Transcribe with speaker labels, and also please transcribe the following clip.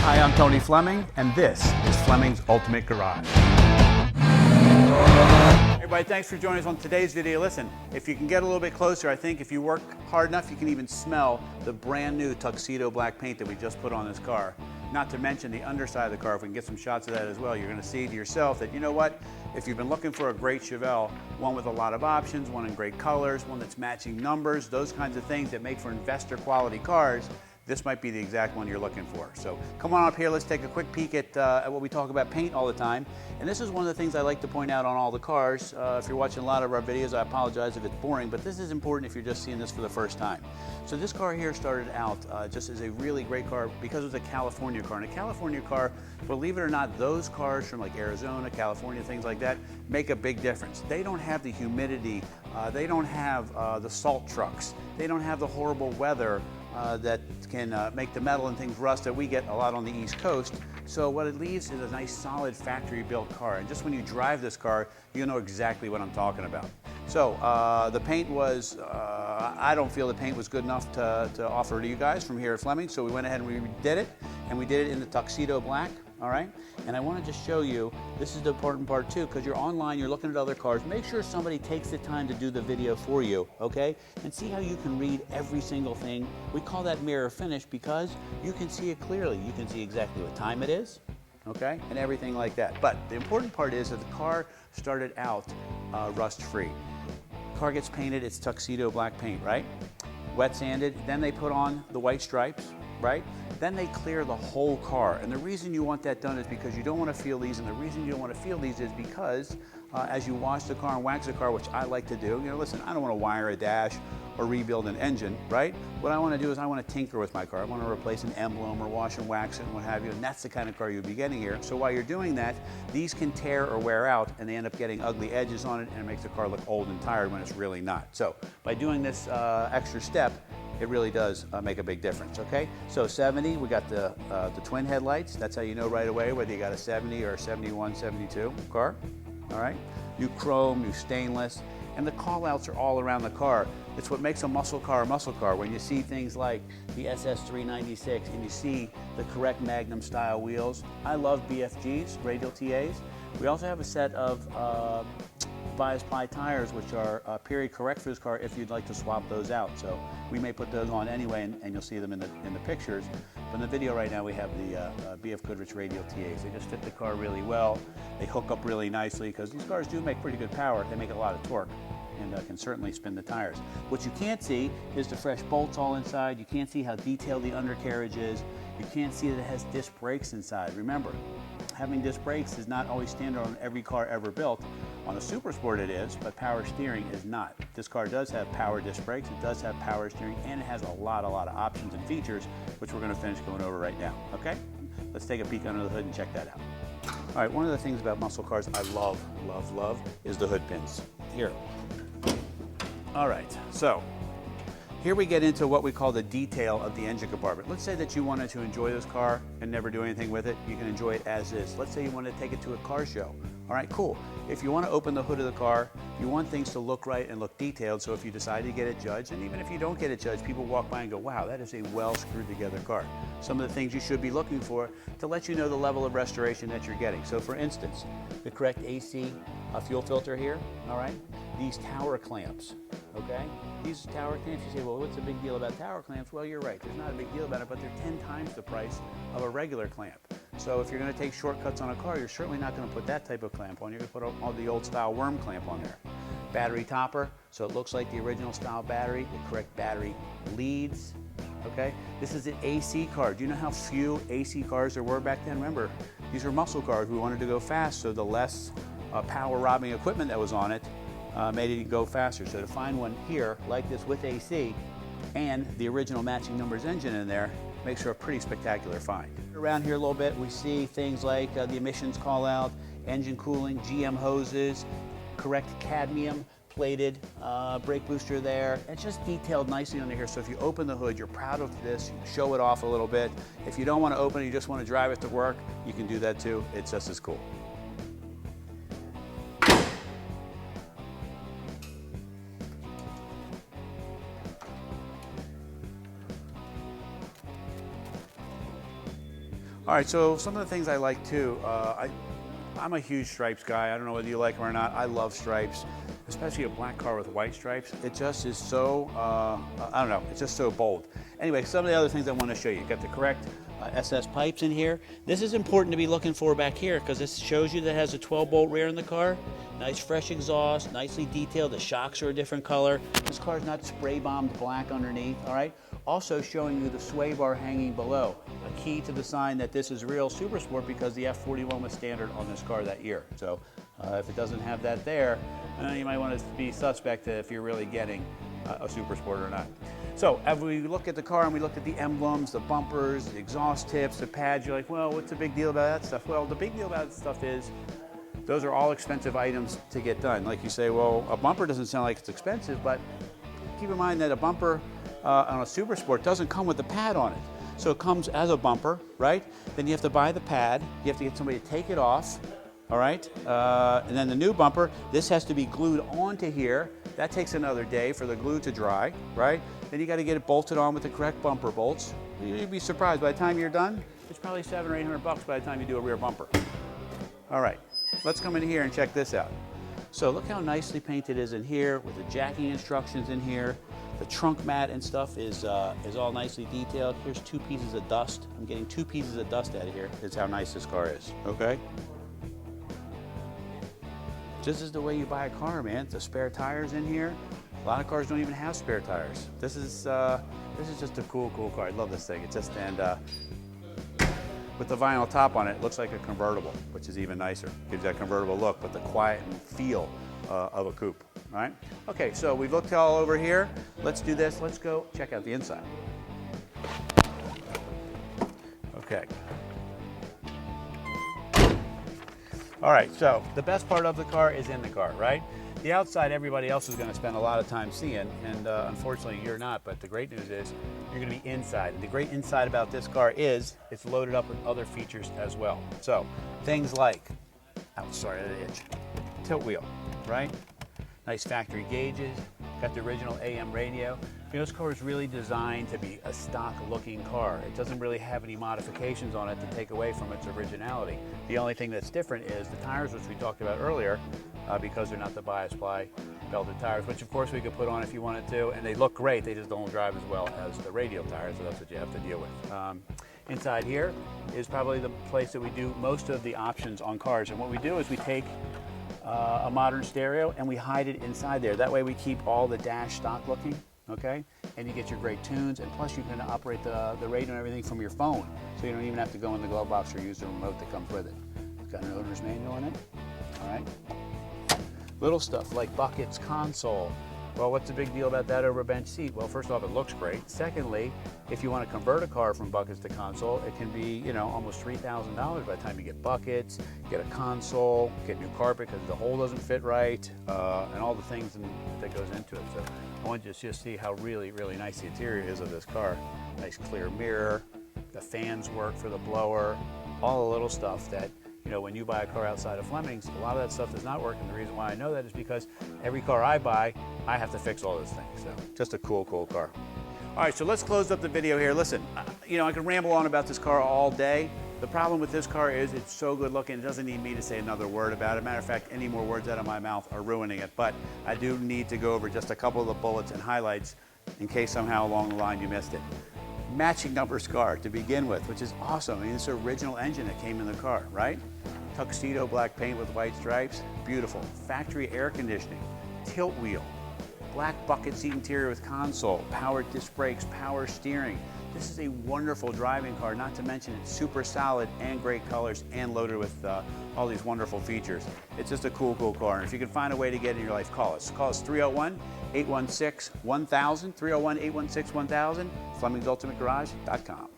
Speaker 1: Hi, I'm Tony Fleming, and this is Fleming's Ultimate Garage. Everybody, thanks for joining us on today's video. Listen, if you can get a little bit closer, I think if you work hard enough, you can even smell the brand new Tuxedo black paint that we just put on this car. Not to mention the underside of the car. If we can get some shots of that as well, you're going to see to yourself that, you know what, if you've been looking for a great Chevelle, one with a lot of options, one in great colors, one that's matching numbers, those kinds of things that make for investor quality cars, this might be the exact one you're looking for. So come on up here, let's take a quick peek at what we talk about paint all the time. And this is one of the things I like to point out on all the cars. If you're watching a lot of our videos, I apologize if it's boring, but this is important if you're just seeing this for the first time. So this car here started out just as a really great car because it was a California car. And a California car, believe it or not, those cars from like Arizona, California, things like that, make a big difference. They don't have the humidity, they don't have the salt trucks, they don't have the horrible weather that can make the metal and things rust that we get a lot on the East Coast. So what it leaves is a nice solid factory built car. And just when you drive this car, you know exactly what I'm talking about. So the paint was, I don't feel the paint was good enough to offer to you guys from here at Fleming. So we went ahead and we did it, and we did it in the Tuxedo black. All right, and I want to just show you, this is the important part too, because you're online, you're looking at other cars, make sure somebody takes the time to do the video for you, okay? And see how you can read every single thing. We call that mirror finish because you can see it clearly. You can see exactly what time it is, okay? And everything like that. But the important part is that the car started out rust-free. Car gets painted, it's Tuxedo black paint, right? Wet sanded, then they put on the white stripes, right? Then they clear the whole car. And the reason you want that done is because you don't want to feel these, and the reason you don't want to feel these is because as you wash the car and wax the car, which I like to do, you know, listen, I don't want to wire a dash or rebuild an engine, right? What I want to do is I want to tinker with my car. I want to replace an emblem or wash and wax it and what have you, and that's the kind of car you'll be getting here. So while you're doing that, these can tear or wear out, and they end up getting ugly edges on it, and it makes the car look old and tired when it's really not. So by doing this extra step, it really does make a big difference, okay? So 70, we got the twin headlights. That's how you know right away whether you got a 70 or a 71, 72 car, all right? New chrome, new stainless, and the call-outs are all around the car. It's what makes a muscle car a muscle car. When you see things like the SS396 and you see the correct Magnum style wheels. I love BFGs, radial TAs. We also have a set of bias ply tires, which are period correct for this car if you'd like to swap those out. So we may put those on anyway, and you'll see them in the pictures. But in the video right now, we have the BF Goodrich radial TAs. They just fit the car really well. They hook up really nicely because these cars do make pretty good power. They make a lot of torque and can certainly spin the tires. What you can't see is the fresh bolts all inside. You can't see how detailed the undercarriage is. You can't see that it has disc brakes inside. Remember, having disc brakes is not always standard on every car ever built. On a Super Sport it is, but power steering is not. This car does have power disc brakes, it does have power steering, and it has a lot of options and features, which we're going to finish going over right now, okay? Let's take a peek under the hood and check that out. All right, one of the things about muscle cars I love is the hood pins. Here. All right, so here we get into what we call the detail of the engine compartment. Let's say that you wanted to enjoy this car and never do anything with it. You can enjoy it as is. Let's say you want to take it to a car show. All right, cool. If you want to open the hood of the car, you want things to look right and look detailed. So if you decide to get it judged, and even if you don't get it judged, people walk by and go, wow, that is a well screwed together car. Some of the things you should be looking for to let you know the level of restoration that you're getting. So for instance, the correct AC fuel filter here, all right? These tower clamps, okay? These tower clamps, you say, well, what's the big deal about tower clamps? Well, you're right, there's not a big deal about it, but they're 10 times the price of a regular clamp. So if you're gonna take shortcuts on a car, you're certainly not gonna put that type of clamp on. You're gonna put all the old style worm clamp on there. Battery topper, so it looks like the original style battery, the correct battery leads, okay? This is an AC car. Do you know how few AC cars there were back then? Remember, these are muscle cars. We wanted to go fast, so the less power robbing equipment that was on it made it go faster. So to find one here like this with AC and the original matching numbers engine in there makes for a pretty spectacular find. Around here a little bit, we see things like the emissions call out, engine cooling, GM hoses, correct cadmium plated brake booster there. It's just detailed nicely under here. So if you open the hood, you're proud of this, you show it off a little bit. If you don't want to open it, you just want to drive it to work, you can do that too. It's just as cool. All right, so some of the things I like too, I'm a huge stripes guy. I don't know whether you like them or not. I love stripes, especially a black car with white stripes. It just is so, I don't know, it's just so bold. Anyway, some of the other things I want to show you. You've got the correct SS pipes in here. This is important to be looking for back here because this shows you that it has a 12-bolt rear in the car. Nice fresh exhaust, nicely detailed. The shocks are a different color. This car is not spray bombed black underneath, all right? Also showing you the sway bar hanging below. A key to the sign that this is real Super Sport because the F41 was standard on this car that year. So if it doesn't have that there, you might want to be suspect if you're really getting a Super Sport or not. So as we look at the car and we look at the emblems, the bumpers, the exhaust tips, the pads, you're like, well, what's the big deal about that stuff? Well, the big deal about that stuff is those are all expensive items to get done. Like you say, well, a bumper doesn't sound like it's expensive, but keep in mind that a bumper on a Super Sport doesn't come with a pad on it. So it comes as a bumper, right? Then you have to buy the pad. You have to get somebody to take it off, all right? And then the new bumper, this has to be glued onto here. That takes another day for the glue to dry, right? Then you got to get it bolted on with the correct bumper bolts. You'd be surprised by the time you're done, it's probably $700 or $800 by the time you do a rear bumper. All right, let's come in here and check this out. So look how nicely painted it is in here with the jacking instructions in here. The trunk mat and stuff is all nicely detailed. Here's 2 pieces of dust. I'm getting 2 pieces of dust out of here. That's how nice this car is, okay? This is the way you buy a car, man. The spare tires in here. A lot of cars don't even have spare tires. This is just a cool car. I love this thing. It's just, and with the vinyl top on it, it looks like a convertible, which is even nicer. Gives that convertible look, but the quiet and feel of a coupe, all right? Okay, so we've looked all over here. Let's do this. Let's go check out the inside. Okay. All right, so the best part of the car is in the car, right? The outside, everybody else is going to spend a lot of time seeing, and unfortunately you're not, but the great news is you're going to be inside. And the great inside about this car is it's loaded up with other features as well. So things like, oh, sorry, the itch, tilt wheel, right? Nice factory gauges, got the original AM radio. You know, this car is really designed to be a stock looking car. It doesn't really have any modifications on it to take away from its originality. The only thing that's different is the tires, which we talked about earlier, because they're not the bias ply belted tires, which of course we could put on if you wanted to, and they look great, they just don't drive as well as the radial tires, so that's what you have to deal with. Inside here is probably the place that we do most of the options on cars, and what we do is we take a modern stereo and we hide it inside there. That way we keep all the dash stock looking, okay? And you get your great tunes, and plus you can operate the radio and everything from your phone, so you don't even have to go in the glove box or use the remote that comes with it. It's got an owner's manual in it, all right? Little stuff like buckets, console. Well, what's the big deal about that over a bench seat? Well, first off, it looks great. Secondly, if you want to convert a car from buckets to console, it can be, you know, almost $3,000 by the time you get buckets, get a console, get new carpet because the hole doesn't fit right, and all the things that goes into it. So I want you to just see how really nice the interior is of this car. Nice clear mirror, the fans work for the blower, all the little stuff that, you know, when you buy a car outside of Flemings, a lot of that stuff does not work, and the reason why I know that is because every car I buy, I have to fix all those things. So just a cool car. All right, so let's close up the video here. Listen, you know, I could ramble on about this car all day. The problem with this car is it's so good looking, it doesn't need me to say another word about it. Matter of fact, any more words out of my mouth are ruining it, but I do need to go over just a couple of the bullets and highlights in case somehow along the line you missed it. Matching numbers car to begin with, which is awesome. I mean, it's the original engine that came in the car, right? Tuxedo black paint with white stripes, beautiful. Factory air conditioning, tilt wheel, black bucket seat interior with console, powered disc brakes, power steering. This is a wonderful driving car, not to mention it's super solid and great colors and loaded with all these wonderful features. It's just a cool car, and if you can find a way to get it in your life, call us. Call us 301-816-1000, 301-816-1000, FlemingsUltimateGarage.com.